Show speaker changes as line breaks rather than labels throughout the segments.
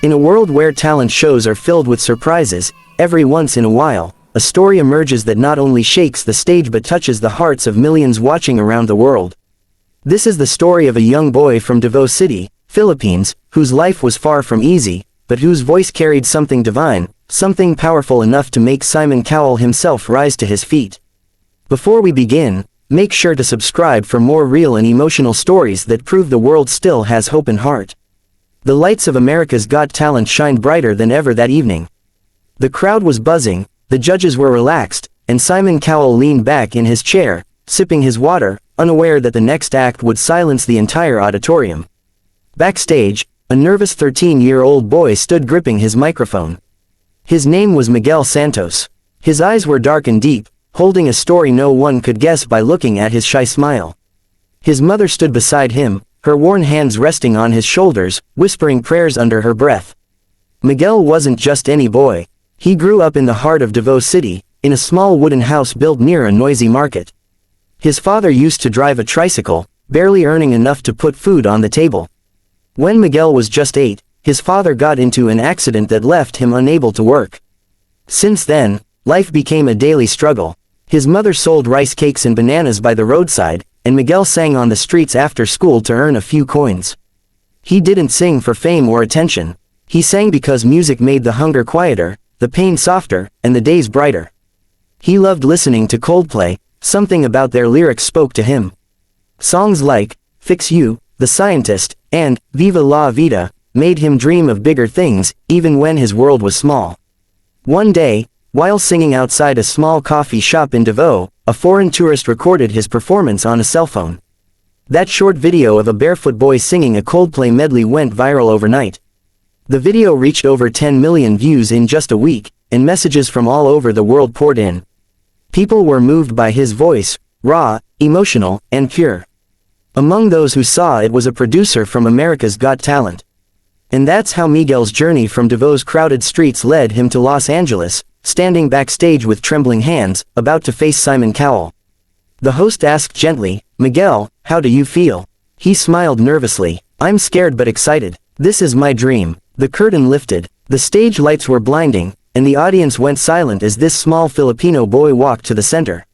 In a world where talent shows are filled with surprises, every once in a while, a story emerges that not only shakes the stage but touches the hearts of millions watching around the world. This is the story of a young boy from Davao City, Philippines, whose life was far from easy, but whose voice carried something divine, something powerful enough to make Simon Cowell himself rise to his feet. Before we begin, make sure to subscribe for more real and emotional stories that prove the world still has hope and heart. The lights of America's Got Talent shined brighter than ever that evening. The crowd was buzzing, the judges were relaxed, and Simon Cowell leaned back in his chair, sipping his water, unaware that the next act would silence the entire auditorium. Backstage, a nervous 13-year-old boy stood gripping his microphone. His name was Miguel Santos. His eyes were dark and deep, holding a story no one could guess by looking at his shy smile. His mother stood beside him, her worn hands resting on his shoulders, whispering prayers under her breath. Miguel wasn't just any boy. He grew up in the heart of Davao City, in a small wooden house built near a noisy market. His father used to drive a tricycle, barely earning enough to put food on the table. When Miguel was just 8, his father got into an accident that left him unable to work. Since then, life became a daily struggle. His mother sold rice cakes and bananas by the roadside, and Miguel sang on the streets after school to earn a few coins. He didn't sing for fame or attention. He sang because music made the hunger quieter, the pain softer, and the days brighter. He loved listening to Coldplay, something about their lyrics spoke to him. Songs like Fix You, The Scientist, and Viva la Vida made him dream of bigger things, even when his world was small. One day, while singing outside a small coffee shop in Davao, a foreign tourist recorded his performance on a cell phone. That short video of a barefoot boy singing a Coldplay medley went viral overnight. The video reached over 10 million views in just a week, and messages from all over the world poured in. People were moved by his voice, raw, emotional, and pure. Among those who saw it was a producer from America's Got Talent. And that's how Miguel's journey from Davao's crowded streets led him to Los Angeles, standing backstage with trembling hands, about to face Simon Cowell. The host asked gently, "Miguel, how do you feel?" He smiled nervously. "I'm scared but excited. This is my dream." The curtain lifted, the stage lights were blinding, and the audience went silent as this small Filipino boy walked to the center.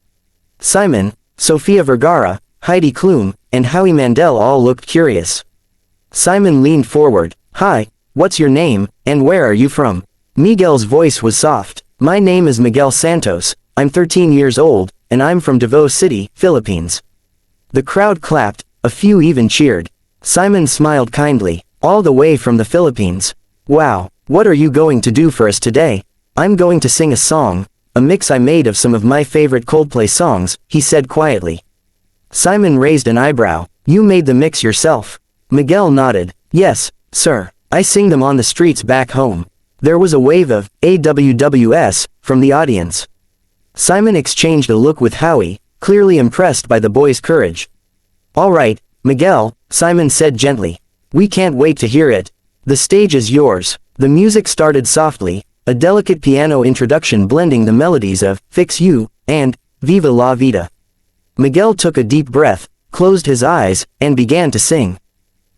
Simon, Sofia Vergara, Heidi Klum, and Howie Mandel all looked curious. Simon leaned forward. "Hi, what's your name, and where are you from?" Miguel's voice was soft. "My name is Miguel Santos, I'm 13 years old, and I'm from Davao City, Philippines." The crowd clapped, a few even cheered. Simon smiled kindly. "All the way from the Philippines. Wow, what are you going to do for us today?" "I'm going to sing a song, a mix I made of some of my favorite Coldplay songs," he said quietly. Simon raised an eyebrow. "You made the mix yourself?" Miguel nodded. "Yes, sir. I sing them on the streets back home." There was a wave of AWWS from the audience. Simon exchanged a look with Howie, clearly impressed by the boy's courage. "All right, Miguel," Simon said gently. "We can't wait to hear it. The stage is yours." The music started softly, a delicate piano introduction blending the melodies of Fix You and Viva la Vida. Miguel took a deep breath, closed his eyes, and began to sing.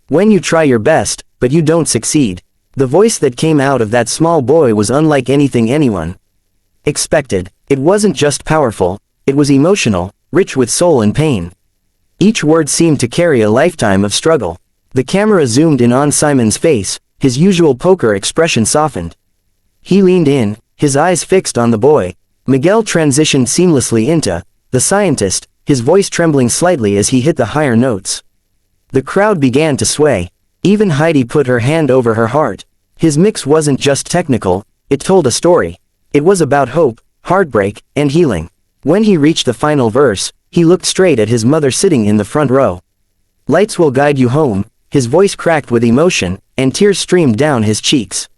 "When you try your best, but you don't succeed." The voice that came out of that small boy was unlike anything anyone expected. It wasn't just powerful, it was emotional, rich with soul and pain. Each word seemed to carry a lifetime of struggle. The camera zoomed in on Simon's face, his usual poker expression softened. He leaned in, his eyes fixed on the boy. Miguel transitioned seamlessly into The Scientist, his voice trembling slightly as he hit the higher notes. The crowd began to sway. Even Heidi put her hand over her heart. His mix wasn't just technical, it told a story. It was about hope, heartbreak, and healing. When he reached the final verse, he looked straight at his mother sitting in the front row. "Lights will guide you home," his voice cracked with emotion, and tears streamed down his cheeks.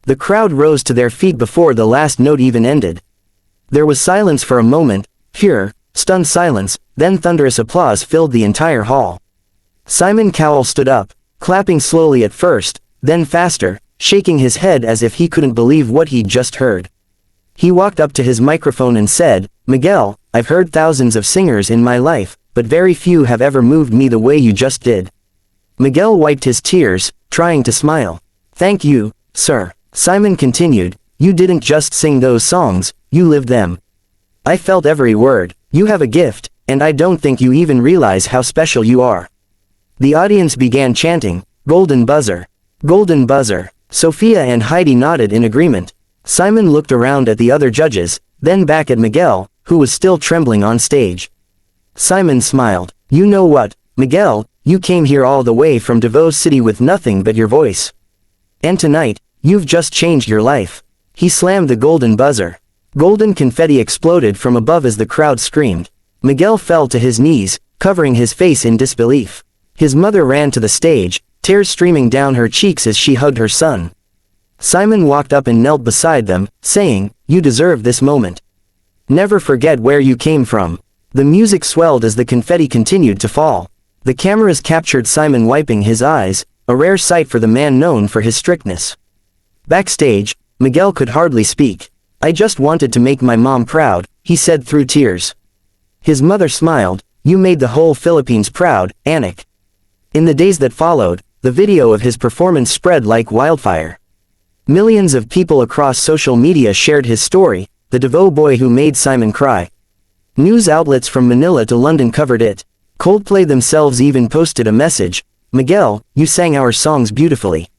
The crowd rose to their feet before the last note even ended. There was silence for a moment, pure, stunned silence, then thunderous applause filled the entire hall. Simon Cowell stood up, clapping slowly at first, then faster, shaking his head as if he couldn't believe what he'd just heard. He walked up to his microphone and said, "Miguel, I've heard thousands of singers in my life, but very few have ever moved me the way you just did." Miguel wiped his tears, trying to smile. "Thank you, sir. Simon continued, you didn't just sing those songs, you lived them. I felt every word. You have a gift, and I don't think you even realize how special you are. The audience began chanting, golden buzzer. Golden buzzer. Sophia and Heidi nodded in agreement. Simon looked around at the other judges, then back at Miguel, who was still trembling on stage. Simon smiled. You know what, Miguel, you came here all the way from Davao City with nothing but your voice. And tonight, you've just changed your life. He slammed the golden buzzer. Golden confetti exploded from above as the crowd screamed. Miguel fell to his knees, covering his face in disbelief. His mother ran to the stage, tears streaming down her cheeks as she hugged her son. Simon walked up and knelt beside them, saying, you deserve this moment. Never forget where you came from. The music swelled as the confetti continued to fall. The cameras captured Simon wiping his eyes, a rare sight for the man known for his strictness. Backstage, Miguel could hardly speak. I just wanted to make my mom proud, he said through tears. His mother smiled, you made the whole Philippines proud, Anik. In the days that followed, the video of his performance spread like wildfire. Millions of people across social media shared his story, the Davao boy who made Simon cry. News outlets from Manila to London covered it. Coldplay themselves even posted a message, Miguel, you sang our songs beautifully.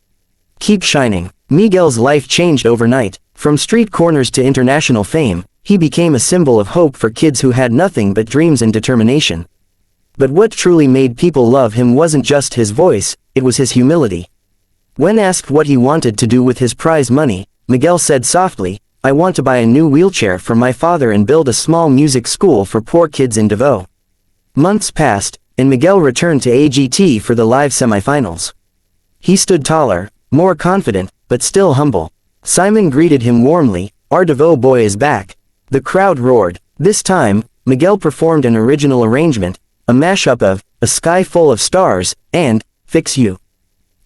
Keep shining. Miguel's life changed overnight. From street corners to international fame, he became a symbol of hope for kids who had nothing but dreams and determination. But what truly made people love him wasn't just his voice, it was his humility. When asked what he wanted to do with his prize money, Miguel said softly, I want to buy a new wheelchair for my father and build a small music school for poor kids in Davao. Months passed, and Miguel returned to AGT for the live semifinals. He stood taller, more confident, but still humble. Simon greeted him warmly, our Davao boy is back. The crowd roared. This time, Miguel performed an original arrangement, a mashup of A Sky Full of Stars and Fix You.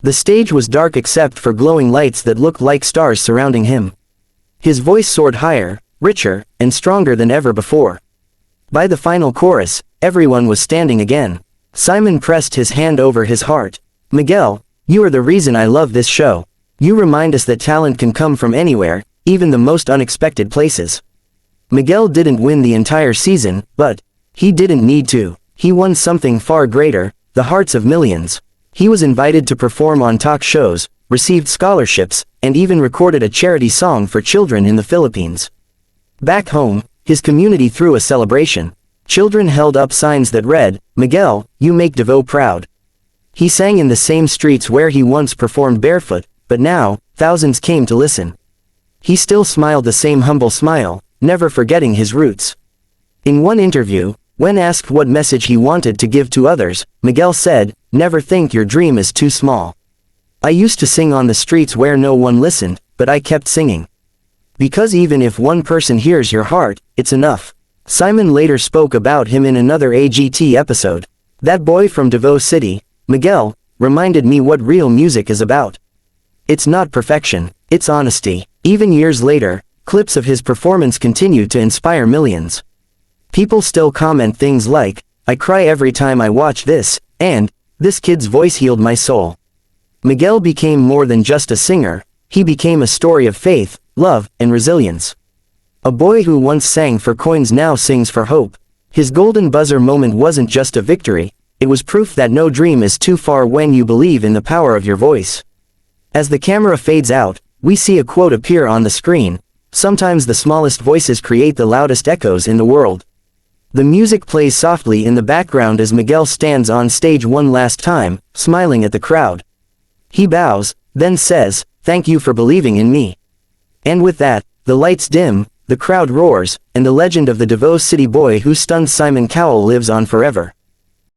The stage was dark except for glowing lights that looked like stars surrounding him. His voice soared higher, richer, and stronger than ever before. By the final chorus, everyone was standing again. Simon pressed his hand over his heart. Miguel, you are the reason I love this show. You remind us that talent can come from anywhere, even the most unexpected places. Miguel didn't win the entire season, but he didn't need to. He won something far greater, the hearts of millions. He was invited to perform on talk shows, received scholarships, and even recorded a charity song for children in the Philippines. Back home, his community threw a celebration. Children held up signs that read, Miguel, you make Davao proud. He sang in the same streets where he once performed barefoot, but now, thousands came to listen. He still smiled the same humble smile, never forgetting his roots. In one interview, when asked what message he wanted to give to others, Miguel said, never think your dream is too small. I used to sing on the streets where no one listened, but I kept singing. Because even if one person hears your heart, it's enough. Simon later spoke about him in another AGT episode. That boy from Davao City, Miguel, reminded me what real music is about. It's not perfection, it's honesty. Even years later, clips of his performance continue to inspire millions. People still comment things like, I cry every time I watch this, and, this kid's voice healed my soul. Miguel became more than just a singer, he became a story of faith, love, and resilience. A boy who once sang for coins now sings for hope. His golden buzzer moment wasn't just a victory, it was proof that no dream is too far when you believe in the power of your voice. As the camera fades out, we see a quote appear on the screen, sometimes the smallest voices create the loudest echoes in the world. The music plays softly in the background as Miguel stands on stage one last time, smiling at the crowd. He bows, then says, thank you for believing in me. And with that, the lights dim, the crowd roars, and the legend of the Davao City boy who stunned Simon Cowell lives on forever.